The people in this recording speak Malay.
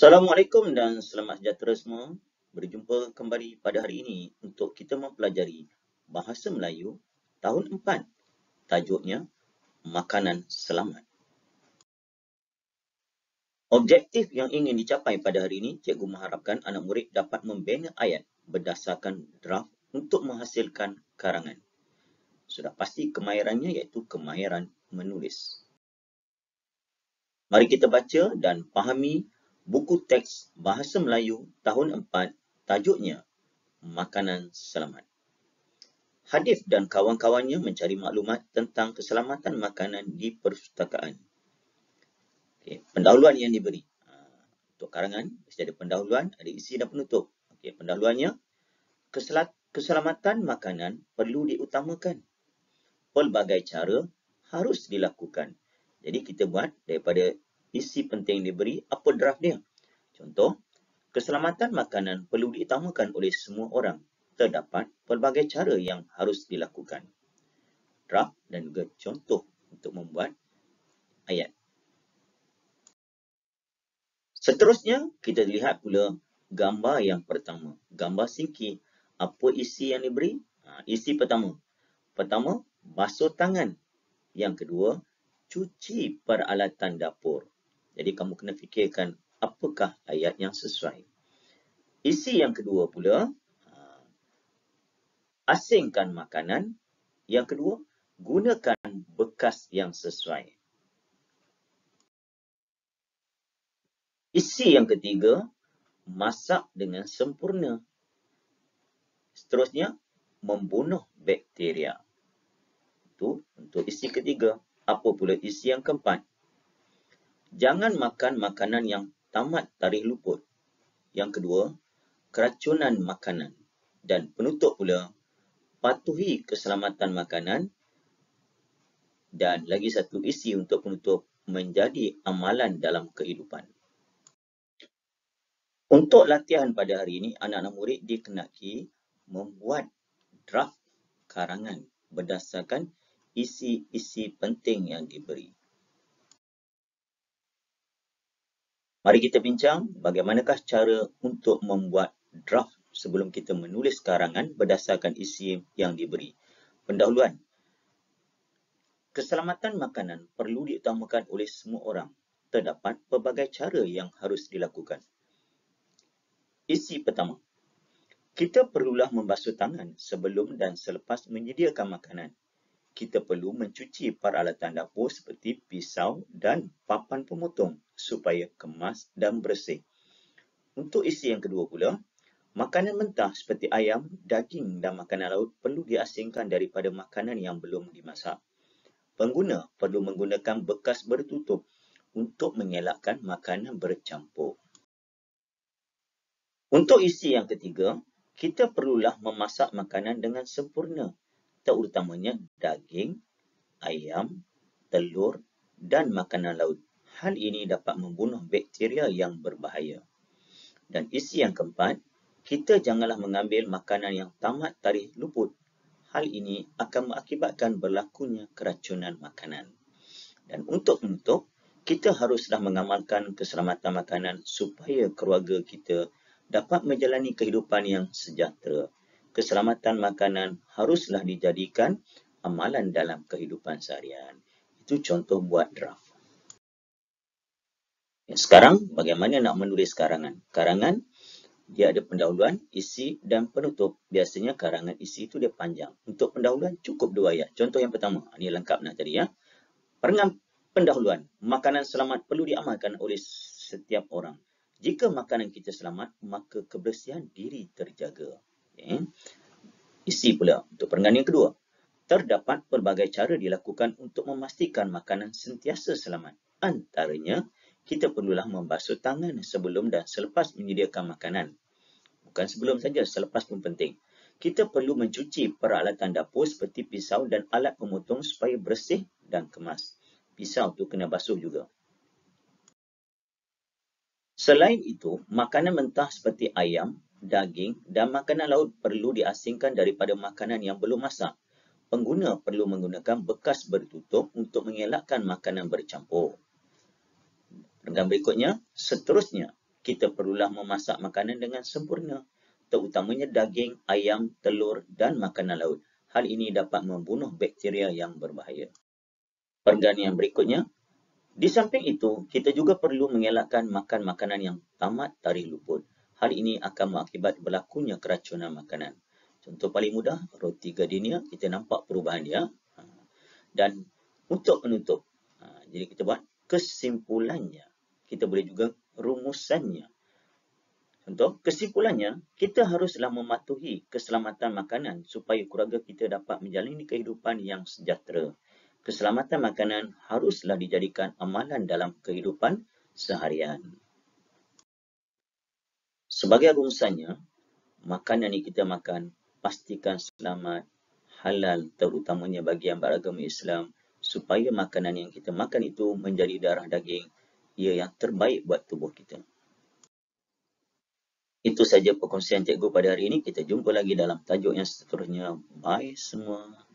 Assalamualaikum dan selamat sejahtera semua. Berjumpa kembali pada hari ini untuk kita mempelajari Bahasa Melayu tahun 4. Tajuknya Makanan Selamat. Objektif yang ingin dicapai pada hari ini, cikgu mengharapkan anak murid dapat membina ayat berdasarkan draft untuk menghasilkan karangan. Sudah pasti kemahirannya iaitu kemahiran menulis. Mari kita baca dan fahami buku teks Bahasa Melayu tahun 4, tajuknya Makanan Selamat. Hadif dan kawan-kawannya mencari maklumat tentang keselamatan makanan di perpustakaan. Pendahuluan yang diberi. Untuk karangan, mesti ada pendahuluan, ada isi dan penutup. Pendahuluannya, keselamatan makanan perlu diutamakan. Pelbagai cara harus dilakukan. Jadi kita buat daripada isi penting yang diberi, apa draft dia. Contoh, keselamatan makanan perlu diutamakan oleh semua orang. Terdapat pelbagai cara yang harus dilakukan. Draft dan juga contoh untuk membuat ayat. Seterusnya, kita lihat pula gambar yang pertama. Gambar singkir. Apa isi yang diberi? Isi pertama. Pertama, basuh tangan. Yang kedua, cuci peralatan dapur. Jadi, kamu kena fikirkan apakah ayat yang sesuai. Isi yang kedua pula, asingkan makanan. Yang kedua, gunakan bekas yang sesuai. Isi yang ketiga, masak dengan sempurna. Seterusnya, membunuh bakteria. Itu untuk isi ketiga. Apa pula isi yang keempat? Jangan makan makanan yang tamat tarikh luput. Yang kedua, keracunan makanan. Dan penutup pula, patuhi keselamatan makanan. Dan lagi satu isi untuk penutup, menjadi amalan dalam kehidupan. Untuk latihan pada hari ini, anak-anak murid dikenaki membuat draft karangan berdasarkan isi-isi penting yang diberi. Mari kita bincang bagaimanakah cara untuk membuat draft sebelum kita menulis karangan berdasarkan isi yang diberi. Pendahuluan. Keselamatan makanan perlu diutamakan oleh semua orang. Terdapat pelbagai cara yang harus dilakukan. Isi pertama. Kita perlulah membasuh tangan sebelum dan selepas menyediakan makanan. Kita perlu mencuci peralatan dapur seperti pisau dan papan pemotong supaya kemas dan bersih. Untuk isi yang kedua pula, makanan mentah seperti ayam, daging dan makanan laut perlu diasingkan daripada makanan yang belum dimasak. Pengguna perlu menggunakan bekas bertutup untuk mengelakkan makanan bercampur. Untuk isi yang ketiga, kita perlulah memasak makanan dengan sempurna, terutamanya daging, ayam, telur dan makanan laut. Hal ini dapat membunuh bakteria yang berbahaya. Dan isi yang keempat, kita janganlah mengambil makanan yang tamat tarikh luput. Hal ini akan mengakibatkan berlakunya keracunan makanan. Dan untuk penutup, kita haruslah mengamalkan keselamatan makanan supaya keluarga kita dapat menjalani kehidupan yang sejahtera. Keselamatan makanan haruslah dijadikan amalan dalam kehidupan seharian. Itu contoh buat draft. Sekarang, bagaimana nak menulis karangan? Karangan, dia ada pendahuluan, isi dan penutup. Biasanya karangan isi itu dia panjang. Untuk pendahuluan, cukup 2 ayat. Contoh yang pertama, ini lengkap nak tadi ya. Pendahuluan, makanan selamat perlu diamalkan oleh setiap orang. Jika makanan kita selamat, maka kebersihan diri terjaga. Isi pula, untuk perenggan yang kedua. Terdapat pelbagai cara dilakukan untuk memastikan makanan sentiasa selamat. Antaranya, kita perlulah membasuh tangan sebelum dan selepas menyediakan makanan. Bukan sebelum saja, selepas pun penting. Kita perlu mencuci peralatan dapur seperti pisau dan alat pemotong supaya bersih dan kemas. Pisau tu kena basuh juga. Selain itu, makanan mentah seperti ayam, daging dan makanan laut perlu diasingkan daripada makanan yang belum masak. Pengguna perlu menggunakan bekas bertutup untuk mengelakkan makanan bercampur. Perenggan berikutnya, seterusnya, kita perlulah memasak makanan dengan sempurna, terutamanya daging, ayam, telur dan makanan laut. Hal ini dapat membunuh bakteria yang berbahaya. Perkara yang berikutnya, di samping itu, kita juga perlu mengelakkan makan makanan yang tamat tarikh luput. Hal ini akan mengakibat berlakunya keracunan makanan. Contoh paling mudah, roti gardenia, kita nampak perubahan dia. Dan untuk penutup, jadi kita buat kesimpulannya. Kita boleh juga rumusannya. Contoh, kesimpulannya, kita haruslah mematuhi keselamatan makanan supaya keluarga kita dapat menjalani kehidupan yang sejahtera. Keselamatan makanan haruslah dijadikan amalan dalam kehidupan seharian. Sebagai rumusannya, makanan yang kita makan pastikan selamat, halal, terutamanya bagi yang beragama Islam, supaya makanan yang kita makan itu menjadi darah daging, ia yang terbaik buat tubuh kita. Itu saja perkongsian cikgu pada hari ini. Kita jumpa lagi dalam tajuk yang seterusnya. Bye semua.